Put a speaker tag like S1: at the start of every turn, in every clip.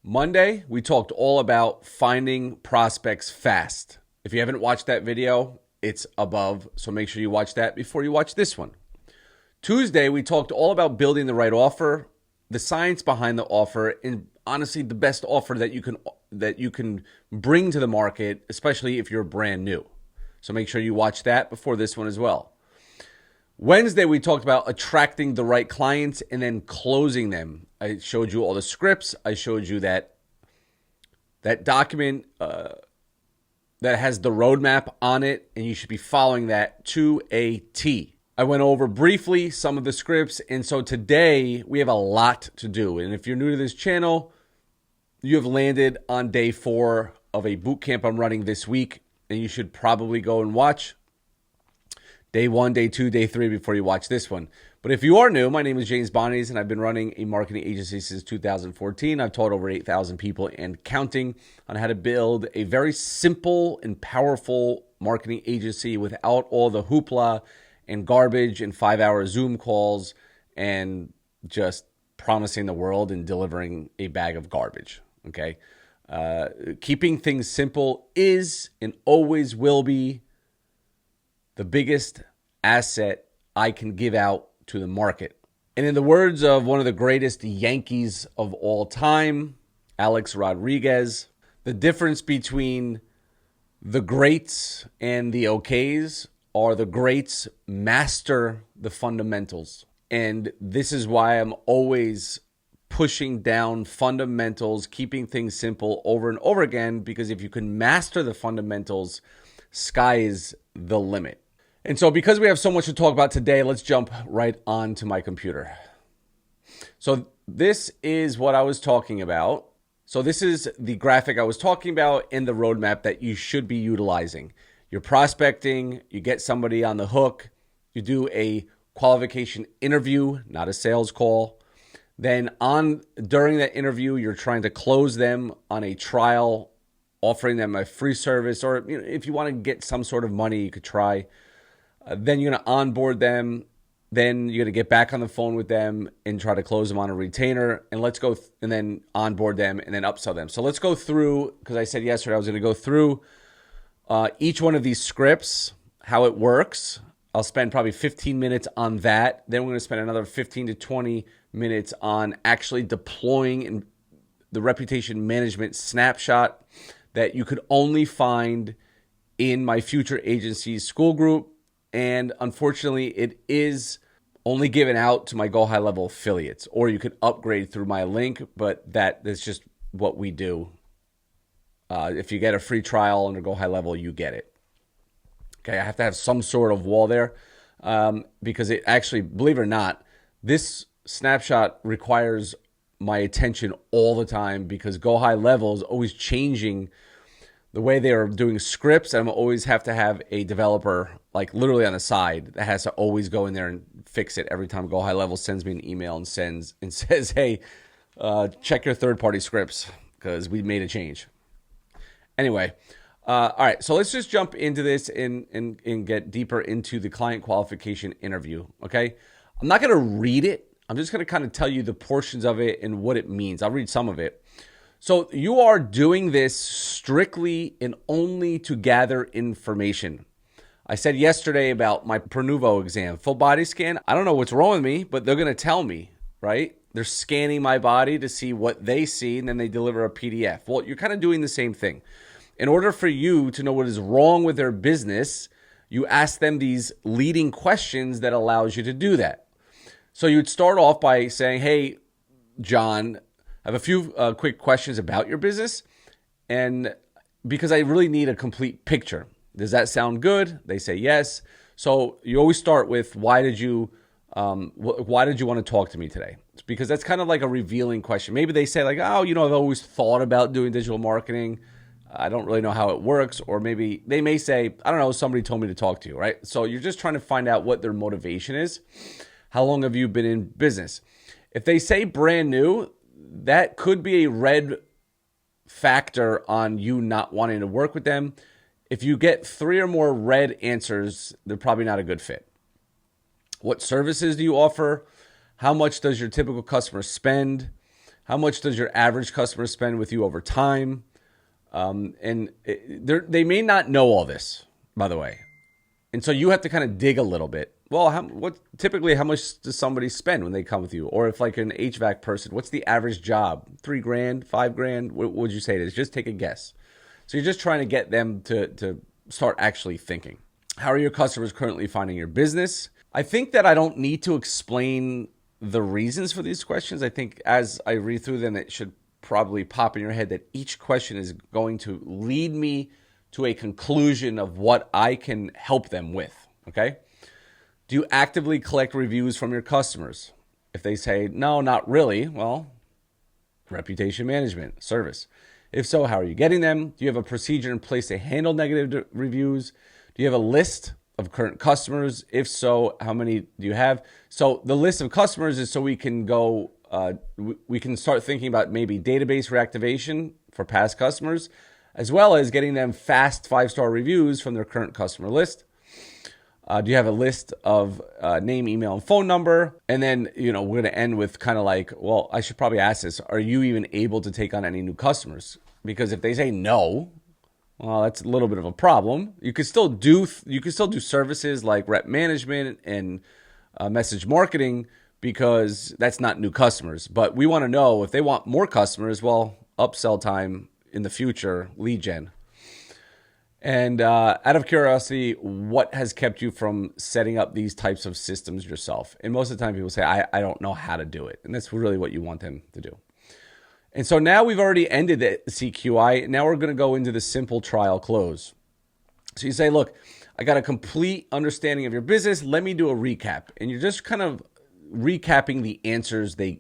S1: Monday, we talked all about finding prospects fast. If you haven't watched that video, it's above, so make sure you watch that before you watch this one. Tuesday, we talked all about building the right offer, the science behind the offer, and honestly, the best offer that you can bring to the market, especially if you're brand new. So make sure you watch that before this one as well. Wednesday, we talked about attracting the right clients and then closing them. I showed you all the scripts. I showed you that document that has the roadmap on it, and you should be following that to a T. I went over briefly some of the scripts, and so today we have a lot to do. And if you're new to this channel, you have landed on day 4 of a boot camp I'm running this week, and you should probably go and watch day 1, day 2, day 3 before you watch this one. But if you are new, my name is James Bonnies, and I've been running a marketing agency since 2014. I've taught over 8,000 people and counting on how to build a very simple and powerful marketing agency without all the hoopla and garbage and 5-hour Zoom calls and just promising the world and delivering a bag of garbage, okay? Keeping things simple is and always will be the biggest asset I can give out to the market. And in the words of one of the greatest Yankees of all time, Alex Rodriguez, the difference between the greats and the okays are the greats master the fundamentals. And this is why I'm always pushing down fundamentals, keeping things simple over and over again, because if you can master the fundamentals, sky is the limit. And so because we have so much to talk about today, let's jump right onto my computer. So this is what I was talking about. So this is the graphic I was talking about in the roadmap that you should be utilizing. You're prospecting, you get somebody on the hook, you do a qualification interview, not a sales call. Then during that interview, you're trying to close them on a trial, offering them a free service, or if you want to get some sort of money, you could try. Then you're going to onboard them. Then you're going to get back on the phone with them and try to close them on a retainer. And let's go and then onboard them and then upsell them. So let's go through, because I said yesterday I was going to go through each one of these scripts, how it works. I'll spend probably 15 minutes on that. Then we're going to spend another 15 to 20 minutes on actually deploying in the reputation management snapshot that you could only find in my future agencies school group. And unfortunately, it is only given out to my GoHighLevel affiliates, or you could upgrade through my link, but that's just what we do. If you get a free trial under GoHighLevel, you get it. Okay, I have to have some sort of wall there because it actually, believe it or not, this snapshot requires my attention all the time because GoHighLevel is always changing the way they are doing scripts, and I always have to have a developer, like literally on the side, that has to always go in there and fix it every time GoHighLevel sends me an email and says, hey, check your third-party scripts because we made a change. Anyway, all right, so let's just jump into this and get deeper into the client qualification interview, okay? I'm not going to read it. I'm just going to kind of tell you the portions of it and what it means. I'll read some of it. So you are doing this strictly and only to gather information. I said yesterday about my Pernuvo exam, full body scan. I don't know what's wrong with me, but they're going to tell me, right? They're scanning my body to see what they see, and then they deliver a PDF. Well, you're kind of doing the same thing. In order for you to know what is wrong with their business, you ask them these leading questions that allows you to do that. So you'd start off by saying, hey, John, I have a few quick questions about your business, and because I really need a complete picture. Does that sound good? They say yes. So you always start with, why did you want to talk to me today? It's because that's kind of like a revealing question. Maybe they say like, oh, I've always thought about doing digital marketing. I don't really know how it works. Or maybe they may say, I don't know, somebody told me to talk to you, right? So you're just trying to find out what their motivation is. How long have you been in business? If they say brand new, that could be a red factor on you not wanting to work with them. If you get 3 or more red answers, they're probably not a good fit. What services do you offer? How much does your typical customer spend? How much does your average customer spend with you over time? They may not know all this, by the way. And so you have to kind of dig a little bit. Well, typically how much does somebody spend when they come with you? Or if like an HVAC person, what's the average job? $3,000, $5,000? What would you say it is? Just take a guess. So you're just trying to get them to start actually thinking. How are your customers currently finding your business? I think that I don't need to explain the reasons for these questions. I think as I read through them, it should probably pop in your head that each question is going to lead me to a conclusion of what I can help them with, okay? Do you actively collect reviews from your customers? If they say, no, not really, well, reputation management, service. If so, how are you getting them? Do you have a procedure in place to handle negative reviews? Do you have a list of current customers? If so, how many do you have? So the list of customers is so we can go, we can start thinking about maybe database reactivation for past customers, as well as getting them fast 5-star reviews from their current customer list. Do you have a list of name, email, and phone number? And then, we're going to end with kind of like, well, I should probably ask this. Are you even able to take on any new customers? Because if they say no, well, that's a little bit of a problem. You could still do services like rep management and message marketing, because that's not new customers. But we want to know if they want more customers, well, upsell time in the future, lead gen. And out of curiosity, what has kept you from setting up these types of systems yourself? And most of the time people say, I don't know how to do it. And that's really what you want them to do. And so now we've already ended the CQI. Now we're going to go into the simple trial close. So you say, look, I got a complete understanding of your business. Let me do a recap. And you're just kind of recapping the answers they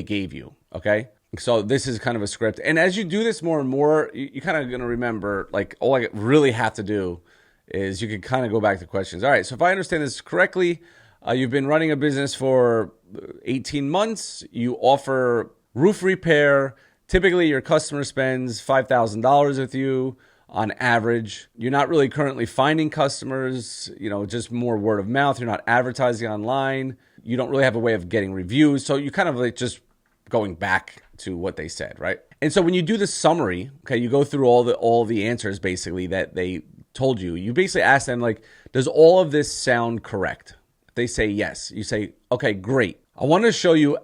S1: gave you, okay? So this is kind of a script. And as you do this more and more, you kind of going to remember, like, all I really have to do is you can kind of go back to questions. All right, so if I understand this correctly, you've been running a business for 18 months. You offer roof repair. Typically, your customer spends $5,000 with you on average. You're not really currently finding customers, just more word of mouth. You're not advertising online. You don't really have a way of getting reviews. So you kind of like just going back to what they said, right? And so when you do the summary, okay, you go through all the answers basically that they told you. You basically ask them, like, does all of this sound correct? If they say yes, you say, okay, great. I want to show you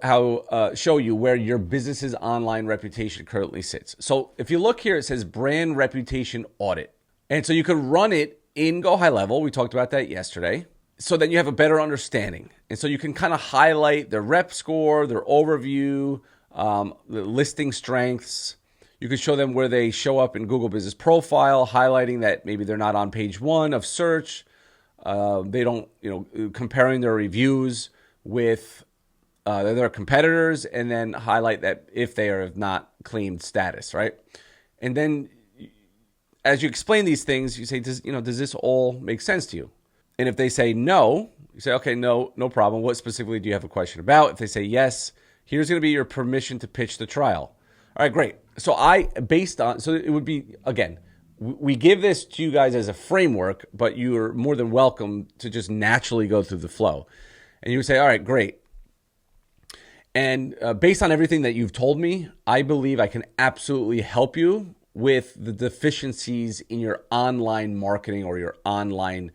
S1: where your business's online reputation currently sits. So if you look here, it says brand reputation audit. And so you could run it in GoHighLevel. We talked about that yesterday. So then you have a better understanding. And so you can kind of highlight their rep score, their overview, the listing strengths. You can show them where they show up in Google Business Profile, highlighting that maybe they're not on page 1 of search. They don't, comparing their reviews with their competitors, and then highlight that if they are not claimed status, right? And then as you explain these things, you say, does this all make sense to you? And if they say no, you say, okay, no problem. What specifically do you have a question about? If they say yes, here's going to be your permission to pitch the trial. All right, great. So it would be, again, we give this to you guys as a framework, but you're more than welcome to just naturally go through the flow. And you would say, all right, great. And based on everything that you've told me, I believe I can absolutely help you with the deficiencies in your online marketing or your online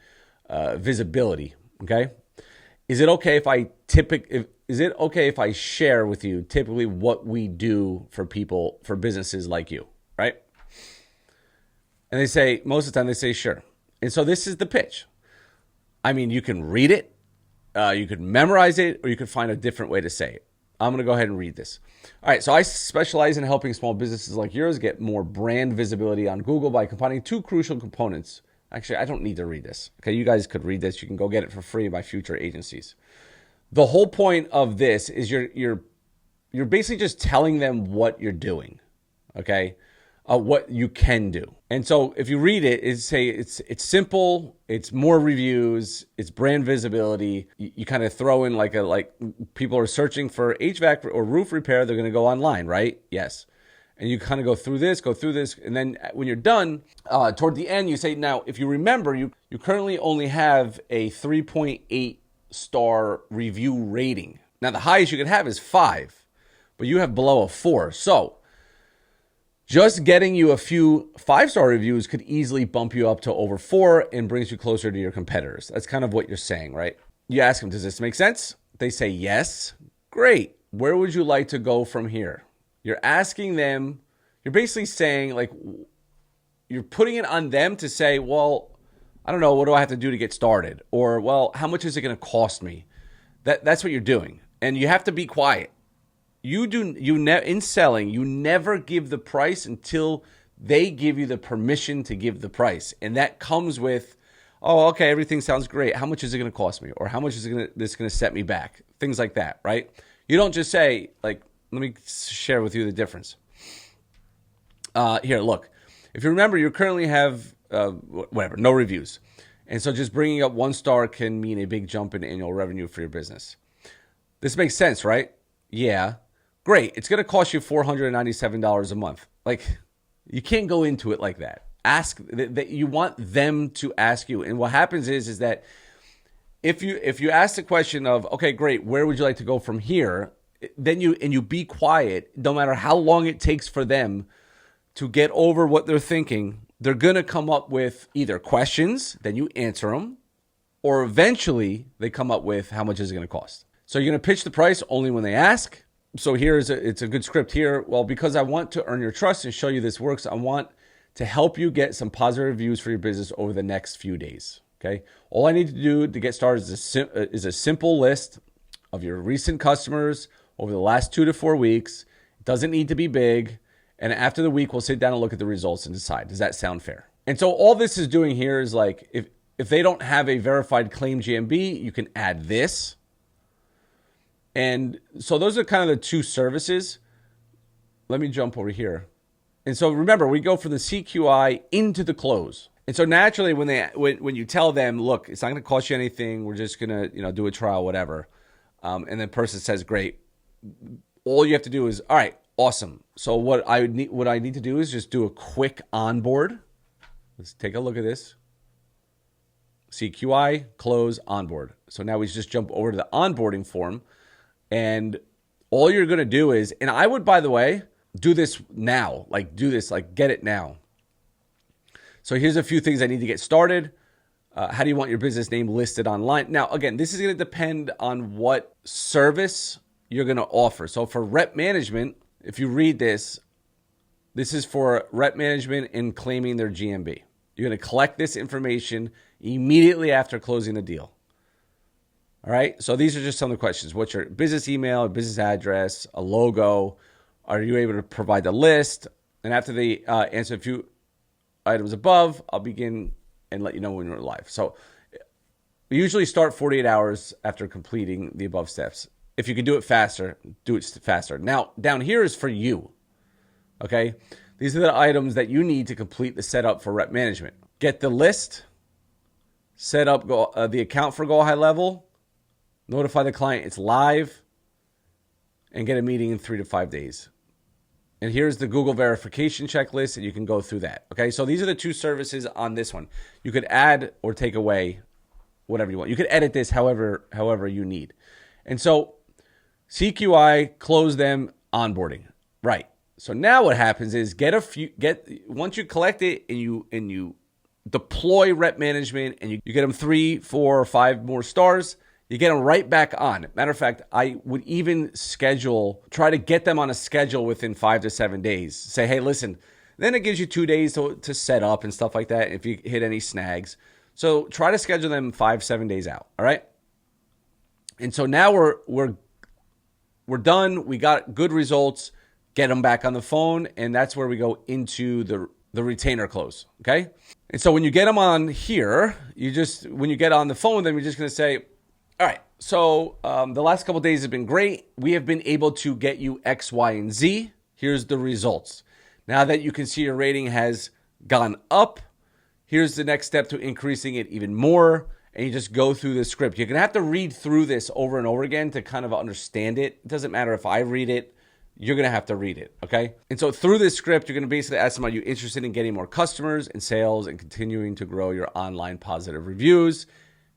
S1: visibility. Okay. Is it okay if I share with you typically what we do for people, for businesses like you, right? And they say, most of the time they say, sure. And so this is the pitch. I mean, you can read it, you could memorize it, or you could find a different way to say it. I'm going to go ahead and read this. All right. So I specialize in helping small businesses like yours get more brand visibility on Google by combining 2 crucial components. Actually, I don't need to read this. Okay. You guys could read this. You can go get it for free by future agencies. The whole point of this is you're basically just telling them what you're doing. Okay. What you can do. And so if you read it, it's simple, it's more reviews, it's brand visibility. You kind of throw in like people are searching for HVAC or roof repair, they're going to go online, right? Yes. And you kind of go through this. And then when you're done, toward the end, you say, now, if you remember, you currently only have a 3.8 star review rating. Now, the highest you can have is 5. but you have below a 4. So just getting you a few 5-star reviews could easily bump you up to over 4 and brings you closer to your competitors. That's kind of what you're saying, right? You ask them, does this make sense? They say yes. Great. Where would you like to go from here? You're asking them, you're basically saying, like, you're putting it on them to say, well, I don't know, what do I have to do to get started? Or, well, how much is it going to cost me? That's what you're doing. And you have to be quiet. In selling, you never give the price until they give you the permission to give the price. And that comes with, oh, okay, everything sounds great. How much is it going to cost me? Or how much is this going to set me back? Things like that, right? You don't just say, like, let me share with you the difference. Here, look. If you remember, you currently have, no reviews. And so just bringing up 1 star can mean a big jump in annual revenue for your business. This makes sense, right? Yeah. Great. It's going to cost you $497 a month. Like, you can't go into it like that. Ask that you want them to ask you. And what happens is that if you ask the question of, okay, great, where would you like to go from here? Then you be quiet, no matter how long it takes for them to get over what they're thinking, they're going to come up with either questions, then you answer them, or eventually they come up with how much is it going to cost. So you're going to pitch the price only when they ask. So it's a good script here. Well, because I want to earn your trust and show you this works, I want to help you get some positive reviews for your business over the next few days. Okay. All I need to do to get started is a simple list of your recent customers over the last 2 to 4 weeks. It doesn't need to be big. And after the week, we'll sit down and look at the results and decide, does that sound fair? And so all this is doing here is like, if they don't have a verified claim GMB, you can add this. And so those are kind of the 2 services. Let me jump over here. And so remember, we go from the CQI into the close. And so naturally, when you tell them, look, it's not going to cost you anything. We're just going to do a trial, whatever. And the person says, great. All you have to do is, all right, awesome. So what I need to do is just do a quick onboard. Let's take a look at this. CQI, close, onboard. So now we just jump over to the onboarding form. And all you're going to do is, and I would, by the way, do this now. Get it now. So here's a few things I need to get started. How do you want your business name listed online? Now, again, this is going to depend on what service you're going to offer. So for rep management, if you read this is for rep management and claiming their GMB. You're going to collect this information immediately after closing the deal. All right. So these are just some of the questions. What's your business email, a business address, a logo? Are you able to provide the list? And after they answer a few items above, I'll begin and let you know when we're live. So we usually start 48 hours after completing the above steps. If you can do it faster, do it faster. Now, down here is for you. Okay. These are the items that you need to complete the setup for rep management. Get the list, set up the account for GoHighLevel, notify the client it's live, and get a meeting in 3 to 5 days. And here's the Google verification checklist, and you can go through that. Okay, so these are the 2 services on this one. You could add or take away whatever you want. You could edit this however you need. And so CQI, close them, onboarding. Right. So now what happens is once you collect it and you deploy rep management and you get them 3, 4, or 5 more stars, you get them right back on. Matter of fact, I would even try to get them on a schedule within 5 to 7 days. Say, hey, listen, then it gives you 2 days to set up and stuff like that if you hit any snags. So try to schedule them 5, 7 days out. All right. And so now we're done. We got good results. Get them back on the phone. And that's where we go into the retainer close. Okay. And so when you get them on here, when you get on the phone, then we're just going to say, all right, so the last couple of days have been great. We have been able to get you X, Y, and Z. Here's the results. Now that you can see your rating has gone up, here's the next step to increasing it even more. And you just go through the script. You're going to have to read through this over and over again to kind of understand it. It doesn't matter if I read it. You're going to have to read it, okay? And so through this script, you're going to basically ask them, are you interested in getting more customers and sales and continuing to grow your online positive reviews?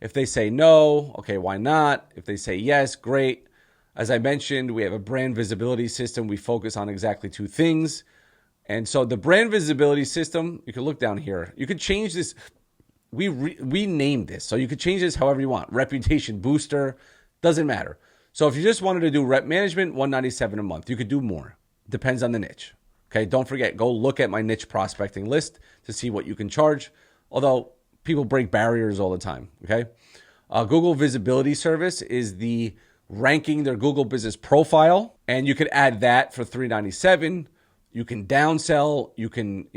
S1: If they say no, okay, why not? If they say yes, great. As I mentioned, we have a brand visibility system. We focus on exactly two things. And so the brand visibility system, you can look down here. You could change this. We named this. So you could change this however you want. Reputation booster, doesn't matter. So if you just wanted to do rep management, $197 a month. You could do more. Depends on the niche. Okay, don't forget, go look at my niche prospecting list to see what you can charge. Although people break barriers all the time. Okay, Google Visibility Service is the ranking their Google business profile, and you could add that for $397. You can downsell. You can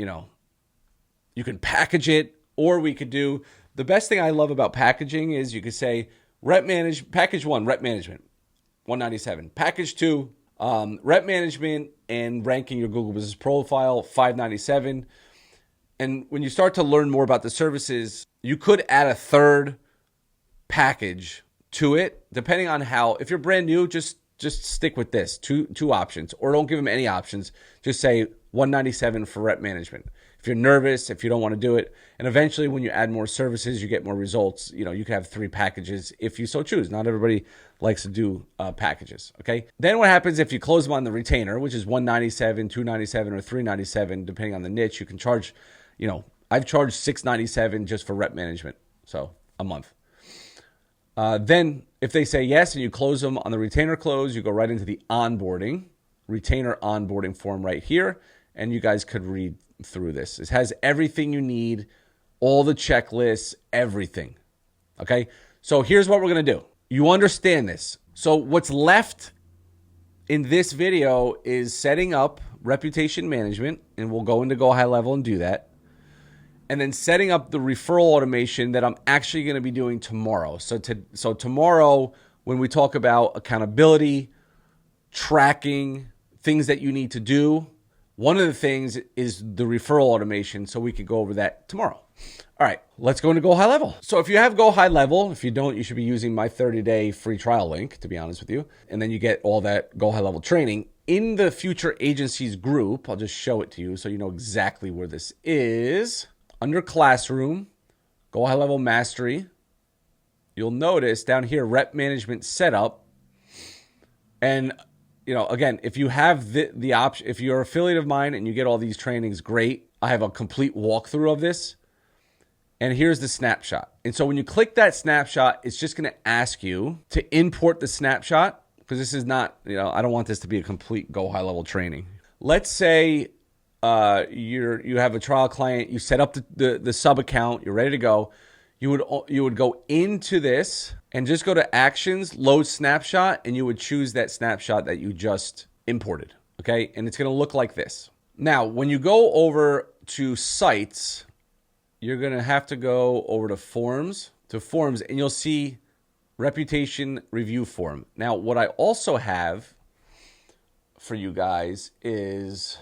S1: package it, or we could do the best thing I love about packaging is you could say package 1, rep management, $197. Package 2, rep management and ranking your Google business profile, $597. And when you start to learn more about the services, you could add a third package to it, depending on how. If you're brand new, just stick with this two options, or don't give them any options. Just say $197 for rep management. If you're nervous, if you don't want to do it, and eventually when you add more services, you get more results. You can have 3 packages if you so choose. Not everybody likes to do packages. Okay. Then what happens if you close them on the retainer, which is $197, $297, or $397, depending on the niche? You can charge. I've charged $697 just for rep management, so a month. Then if they say yes and you close them on the retainer close, you go right into the retainer onboarding form right here, and you guys could read through this. It has everything you need, all the checklists, everything. Okay, so here's what we're going to do. You understand this. So what's left in this video is setting up reputation management, and we'll go into GoHighLevel and do that. And then setting up the referral automation that I'm actually going to be doing tomorrow. So tomorrow, when we talk about accountability, tracking, things that you need to do, one of the things is the referral automation. So we could go over that tomorrow. All right, let's go into GoHighLevel. So if you have GoHighLevel, if you don't, you should be using my 30-day free trial link, to be honest with you. And then you get all that GoHighLevel training. In the Future Agencies group, I'll just show it to you so you know exactly where this is. Under Classroom, GoHighLevel Mastery, you'll notice down here, Rep Management Setup. And, again, if you have the option, if you're an affiliate of mine and you get all these trainings, great. I have a complete walkthrough of this. And here's the snapshot. And so when you click that snapshot, it's just going to ask you to import the snapshot, because this is not, I don't want this to be a complete GoHighLevel training. Let's say you have a trial client, you set up the sub account, you're ready to go. You would go into this and just go to Actions, Load Snapshot, and you would choose that snapshot that you just imported. Okay, and it's going to look like this. Now, when you go over to Sites, you're going to have to go over to Forms, and you'll see Reputation Review Form. Now, what I also have for you guys is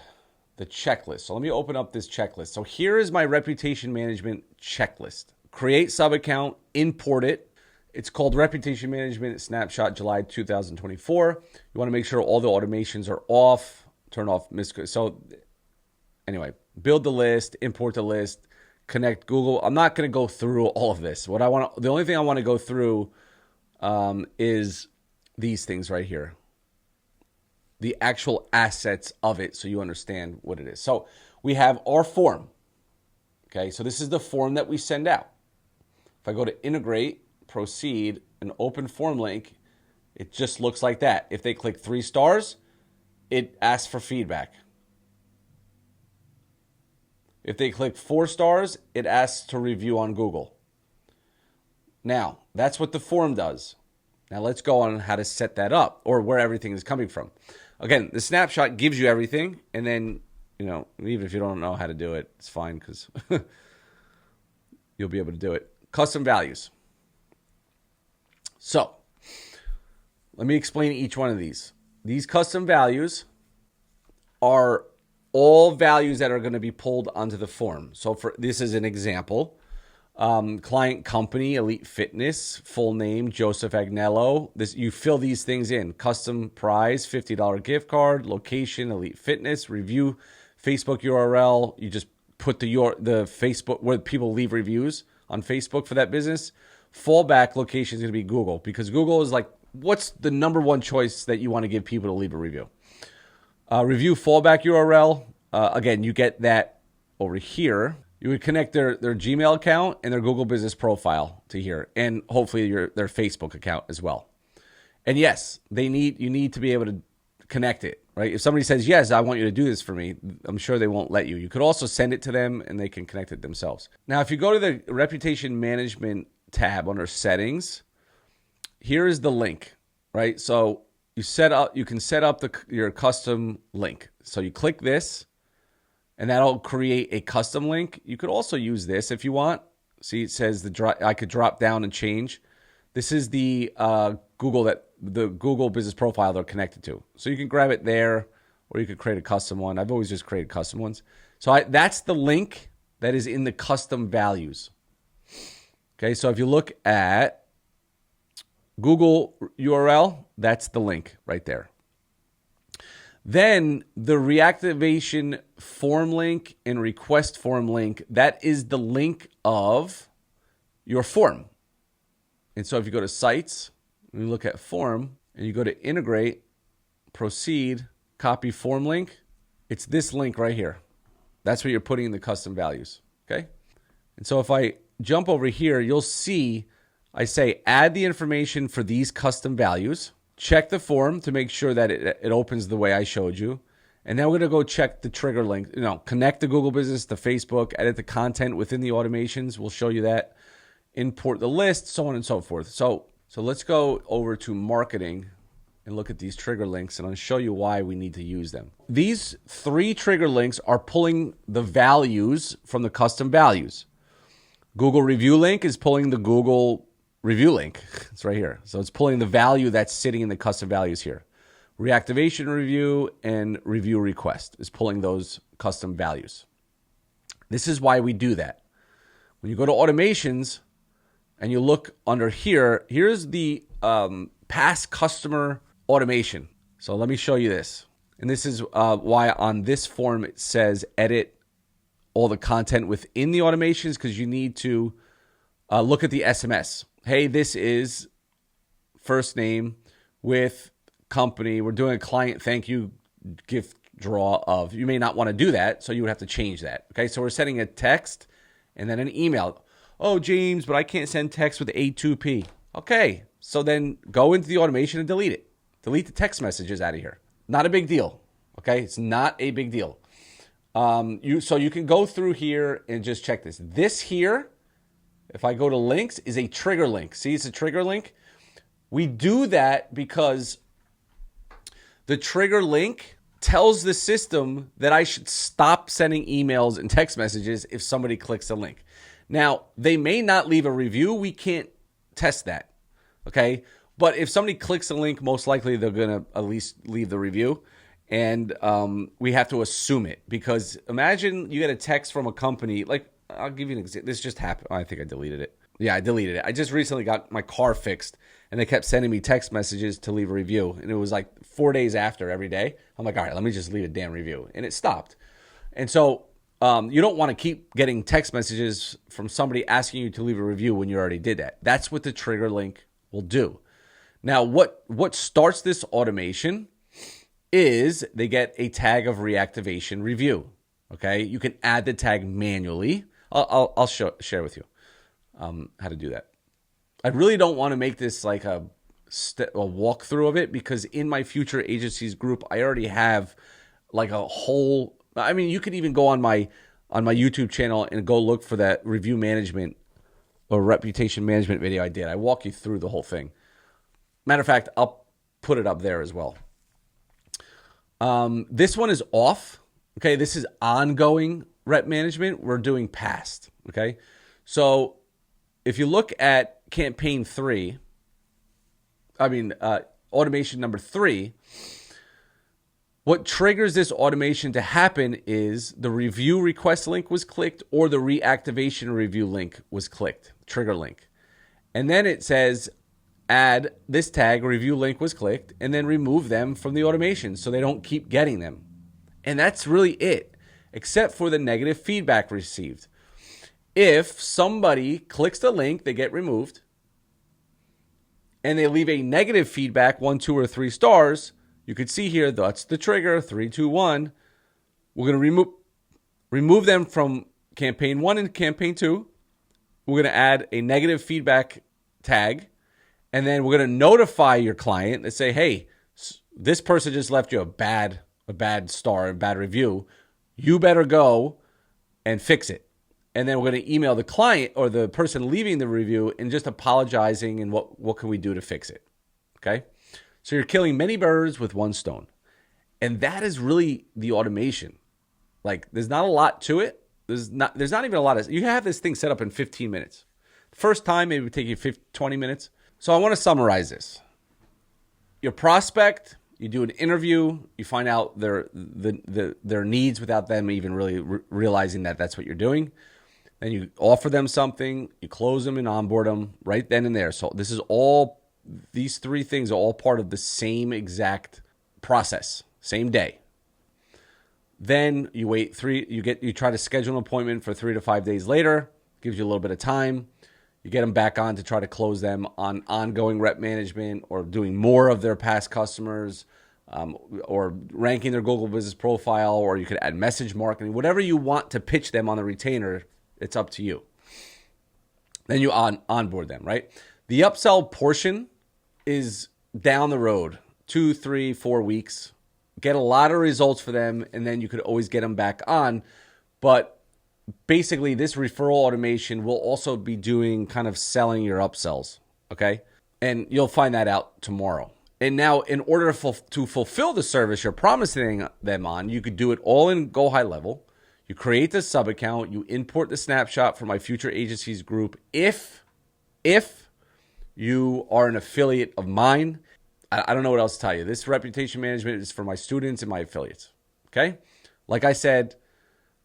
S1: the checklist. So let me open up this checklist. So here is my reputation management checklist. Create sub account, import it. It's called Reputation Management Snapshot July 2024. You want to make sure all the automations are off, turn off So anyway, build the list, import the list, connect Google. I'm not going to go through all of this. The only thing I want to go through is these things right here. The actual assets of it, so you understand what it is. So we have our form. Okay, so this is the form that we send out. If I go to integrate, proceed, and open form link, it just looks like that. If they click 3 stars, it asks for feedback. If they click 4 stars, it asks to review on Google. Now, that's what the form does. Now let's go on how to set that up, or where everything is coming from. Again, the snapshot gives you everything, and then, even if you don't know how to do it, it's fine, because you'll be able to do it. Custom values. So let me explain each one of these. These custom values are all values that are going to be pulled onto the form. So this is an example. Client company, Elite Fitness, full name, Joseph Agnello. You fill these things in. Custom prize, $50 gift card, location, Elite Fitness, review, Facebook URL. You just put the Facebook where people leave reviews on Facebook for that business. Fallback location is going to be Google, because Google is like what's the number one choice that you want to give people to leave a review? Review fallback URL. Again, you get that over here. You would connect their Gmail account and their Google Business profile to here, and hopefully their Facebook account as well. And yes, you need to be able to connect it, right? If somebody says, yes, I want you to do this for me, I'm sure they won't let you. You could also send it to them and they can connect it themselves. Now, if you go to the reputation management tab under settings, here is the link, right? So you can set up your custom link. So you click this and that'll create a custom link. You could also use this if you want. See, it says I could drop down and change. This is the Google Business Profile they're connected to. So you can grab it there, or you could create a custom one. I've always just created custom ones. So that's the link that is in the custom values. Okay, so if you look at Google URL, that's the link right there. Then the reactivation form link and request form link, that is the link of your form. And so if you go to sites, and you look at form, and you go to integrate, proceed, copy form link, it's this link right here. That's where you're putting in the custom values, okay? And so if I jump over here, you'll see I say add the information for these custom values, check the form to make sure that it opens the way I showed you. And then we're going to go check the trigger link, connect the Google Business to Facebook, edit the content within the automations. We'll show you that. Import the list, so on and so forth. So let's go over to marketing and look at these trigger links, and I'll show you why we need to use them. These 3 trigger links are pulling the values from the custom values. Google review link is pulling the Google review link. It's right here. So it's pulling the value that's sitting in the custom values here. Reactivation review and review request is pulling those custom values. This is why we do that. When you go to automations and you look under here, here's the past customer automation. So let me show you this. And this is why on this form it says edit all the content within the automations, because you need to look at the SMS. Hey, this is first name with company. We're doing a client thank you gift draw of. You may not want to do that, so you would have to change that. Okay, so we're sending a text and then an email. Oh, James, but I can't send text with A2P. Okay, so then go into the automation and delete it. Delete the text messages out of here. Not a big deal. Okay, it's not a big deal. So you can go through here and just check this. This here, if I go to links, is a trigger link. See, it's a trigger link. We do that because the trigger link tells the system that I should stop sending emails and text messages if somebody clicks a link. Now, they may not leave a review. We can't test that, okay? But if somebody clicks a link, most likely they're going to at least leave the review. And we have to assume it, because imagine you get a text from a company. Like, I'll give you an example. This just happened. I think I deleted it. Yeah, I deleted it. I just recently got my car fixed, and they kept sending me text messages to leave a review. And it was like 4 days after every day. I'm like, all right, let me just leave a damn review. And it stopped. And so you don't want to keep getting text messages from somebody asking you to leave a review when you already did that. That's what the trigger link will do. Now, what starts this automation is they get a tag of reactivation review. Okay, you can add the tag manually. I'll share with you how to do that. I really don't want to make this like a walkthrough of it, because in my future agencies group, I already have like a whole. I mean, you could even go on my YouTube channel and go look for that review management or reputation management video I did. I walk you through the whole thing. Matter of fact, I'll put it up there as well. This one is off. Okay, this is ongoing rep management. We're doing past. Okay, so if you look at campaign 3, automation number 3, what triggers this automation to happen is the review request link was clicked or the reactivation review link was clicked, trigger link. And then it says add this tag, review link was clicked, and then remove them from the automation so they don't keep getting them. And that's really it, except for the negative feedback received. If somebody clicks the link, they get removed. and they leave a negative feedback, 1, 2, or 3 stars, you could see here, that's the trigger, 3, 2, 1. We're going to remove them from campaign 1 and campaign 2. We're going to add a negative feedback tag, and then we're going to notify your client and say, hey, this person just left you a bad star, a bad review. You better go and fix it. And then we're going to email the client or the person leaving the review and just apologizing and what can we do to fix it. Okay? So you're killing many birds with one stone. And that is really the automation. Like, there's not a lot to it. There's not even a lot of, you have this thing set up in 15 minutes. First time, maybe it would take you 20 minutes. So I want to summarize this. Your prospect, you do an interview, you find out their needs without them even really realizing that that's what you're doing. Then you offer them something, you close them and onboard them right then and there. So these 3 things are all part of the same exact process, same day. Then you wait you try to schedule an appointment for 3 to 5 days later, gives you a little bit of time. You get them back on to try to close them on ongoing rep management or doing more of their past customers, or ranking their Google business profile, or you could add message marketing, whatever you want to pitch them on the retainer. It's up to you. Then you onboard them, right? The upsell portion is down the road, 2, 3, 4 weeks. Get a lot of results for them, and then you could always get them back on. But basically, this referral automation will also be doing kind of selling your upsells, okay? And you'll find that out tomorrow. And now, in order to fulfill the service you're promising them on, you could do it all in GoHighLevel. You create the sub account, you import the snapshot for my future agencies group. If you are an affiliate of mine, I don't know what else to tell you. This reputation management is for my students and my affiliates. Okay? Like I said,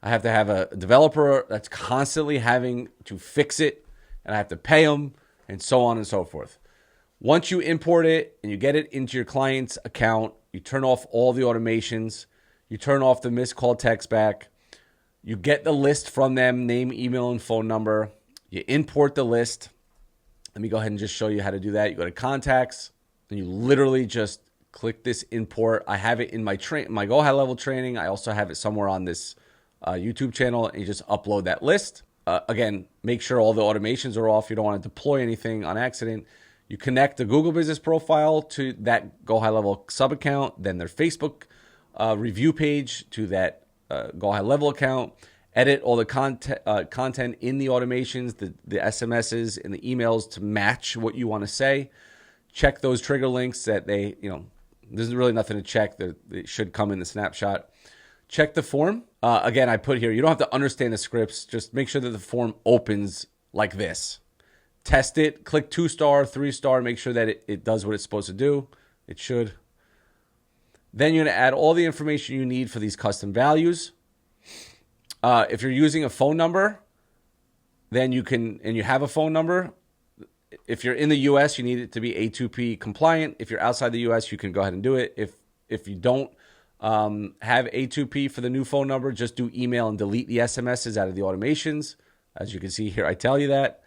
S1: I have to have a developer that's constantly having to fix it, and I have to pay them, and so on and so forth. Once you import it and you get it into your client's account, you turn off all the automations, you turn off the missed call text back, you get the list from them, name, email, and phone number. You import the list. Let me go ahead and just show you how to do that. You go to contacts, and you literally just click this import. I have it in my GoHighLevel training. I also have it somewhere on this YouTube channel, and you just upload that list. Again, make sure all the automations are off. You don't want to deploy anything on accident. You connect the Google business profile to that GoHighLevel sub account, then their Facebook review page to that GoHighLevel account. Edit all the content in the automations, the SMSs and the emails to match what you want to say. Check those trigger links that there's really nothing to check. It should come in the snapshot. Check the form. Again, I put here, you don't have to understand the scripts. Just make sure that the form opens like this. Test it. Click 2-star, 3-star. Make sure that it does what it's supposed to do. It should. Then you're going to add all the information you need for these custom values. If you're using a phone number, then you can, and you have a phone number. If you're in the U.S., you need it to be A2P compliant. If you're outside the U.S., you can go ahead and do it. If you don't have A2P for the new phone number, just do email and delete the SMSs out of the automations. As you can see here, I tell you that.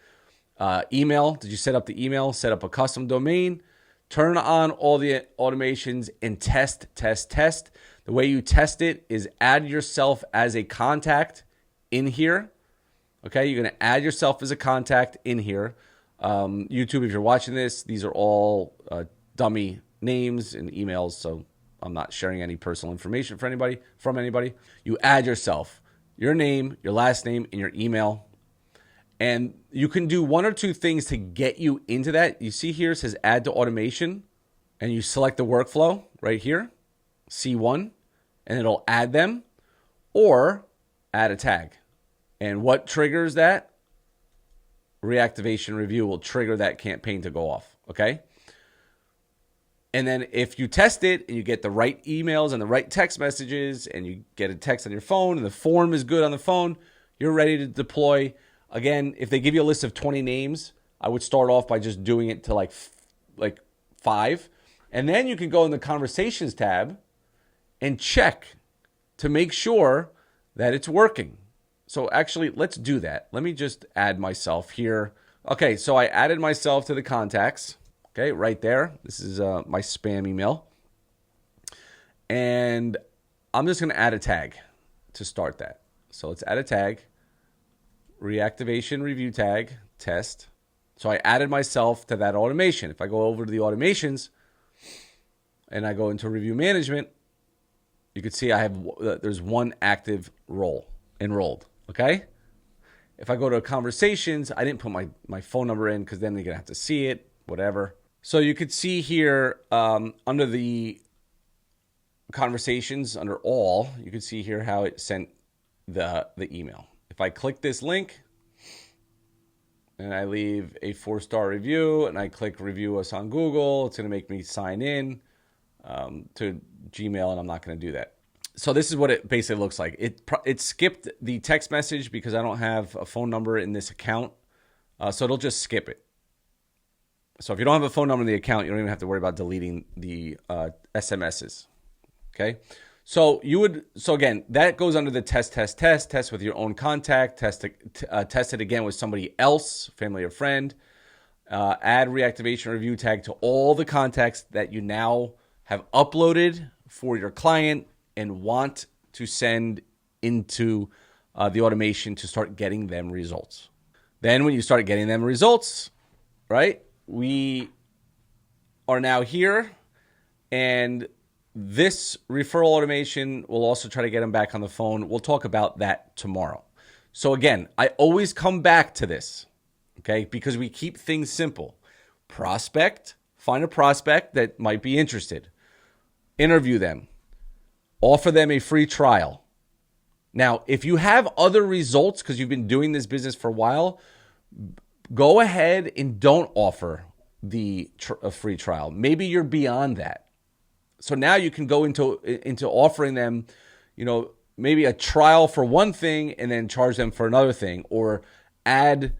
S1: Email, did you set up the email? Set up a custom domain. Turn on all the automations and test. The way you test it is add yourself as a contact in here. Okay, you're going to add yourself as a contact in here. YouTube, if you're watching this, these are all dummy names and emails, so I'm not sharing any personal information from anybody. You add yourself, your name, your last name, and your email. And you can do 1 or 2 things to get you into that. You see here it says add to automation, and you select the workflow right here, C1, and it'll add them, or add a tag. And what triggers that? Reactivation review will trigger that campaign to go off, okay? And then if you test it and you get the right emails and the right text messages and you get a text on your phone and the form is good on the phone, you're ready to deploy. Again, if they give you a list of 20 names, I would start off by just doing it to like 5. And then you can go in the conversations tab and check to make sure that it's working. So actually, let's do that. Let me just add myself here. Okay, so I added myself to the contacts. Okay, right there. This is my spam email. And I'm just going to add a tag to start that. So let's add a tag, reactivation review tag, test. So I added myself to that automation. If I go over to the automations and I go into review management, you can see there's one active role enrolled, okay? If I go to conversations, I didn't put my phone number in because then they're going to have to see it, whatever. So you could see here under the conversations, under all, you can see here how it sent the email. If I click this link and I leave a 4-star review and I click review us on Google, it's going to make me sign in to Gmail, and I'm not going to do that. So this is what it basically looks like. It skipped the text message because I don't have a phone number in this account. So it'll just skip it. So if you don't have a phone number in the account, you don't even have to worry about deleting the SMSs. Okay. So again, that goes under the test with your own contact, test it again with somebody else, family or friend, add reactivation review tag to all the contacts that you now have uploaded for your client and want to send into the automation to start getting them results. Then when you start getting them results, right, we are now here, and this referral automation will also try to get them back on the phone. We'll talk about that tomorrow. So again, I always come back to this, okay, because we keep things simple. Prospect, find a prospect that might be interested. Interview them. Offer them a free trial. Now, if you have other results because you've been doing this business for a while, go ahead and don't offer a free trial. Maybe you're beyond that. So now you can go into offering them, maybe a trial for one thing and then charge them for another thing, or add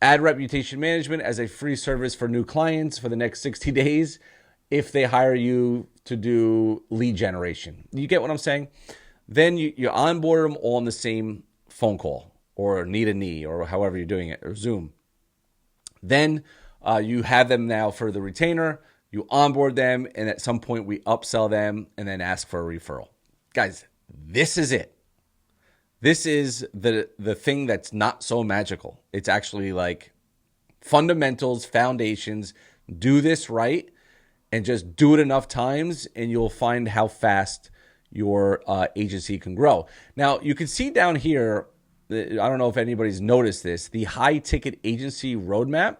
S1: reputation management as a free service for new clients for the next 60 days if they hire you to do lead generation. You get what I'm saying? Then you onboard them all on the same phone call or knee-to-knee or however you're doing it, or Zoom. Then you have them now for the retainer. You onboard them, and at some point we upsell them and then ask for a referral. Guys, this is it. This is the thing that's not so magical. It's actually like fundamentals, foundations. Do this right and just do it enough times, and you'll find how fast your agency can grow. Now, you can see down here, I don't know if anybody's noticed this, the high ticket agency roadmap,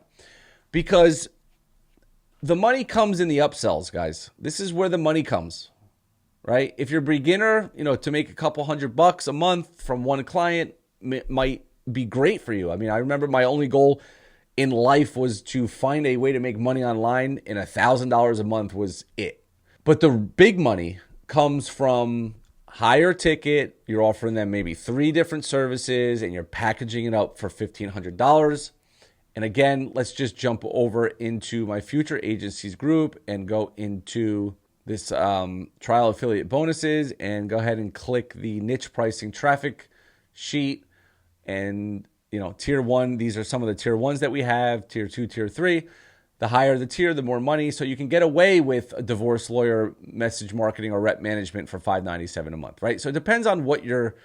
S1: because the money comes in the upsells, guys. This is where the money comes, right? If you're a beginner, to make a couple $100 a month from one client might be great for you. I mean, I remember my only goal in life was to find a way to make money online, and $1,000 a month was it. But the big money comes from higher ticket. You're offering them maybe 3 different services and you're packaging it up for $1,500. And again, let's just jump over into my future agencies group and go into this trial affiliate bonuses and go ahead and click the niche pricing traffic sheet. And, tier 1, these are some of the tier 1s that we have, tier 2, tier 3. The higher the tier, the more money. So you can get away with a divorce lawyer, message marketing, or rep management for $597 a month, right? So it depends on what you're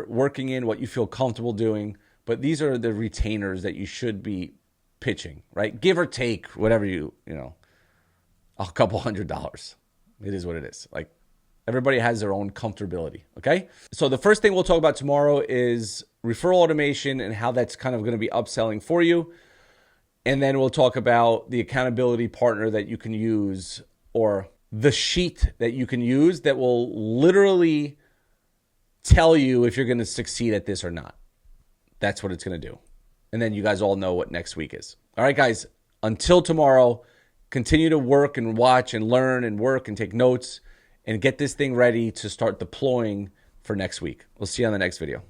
S1: working in, what you feel comfortable doing. But these are the retainers that you should be pitching, right? Give or take, whatever a couple $100. It is what it is. Like, everybody has their own comfortability, okay? So the first thing we'll talk about tomorrow is referral automation and how that's kind of going to be upselling for you. And then we'll talk about the accountability partner that you can use, or the sheet that you can use that will literally tell you if you're going to succeed at this or not. That's what it's going to do. And then you guys all know what next week is. All right, guys, until tomorrow, continue to work and watch and learn and work and take notes and get this thing ready to start deploying for next week. We'll see you on the next video.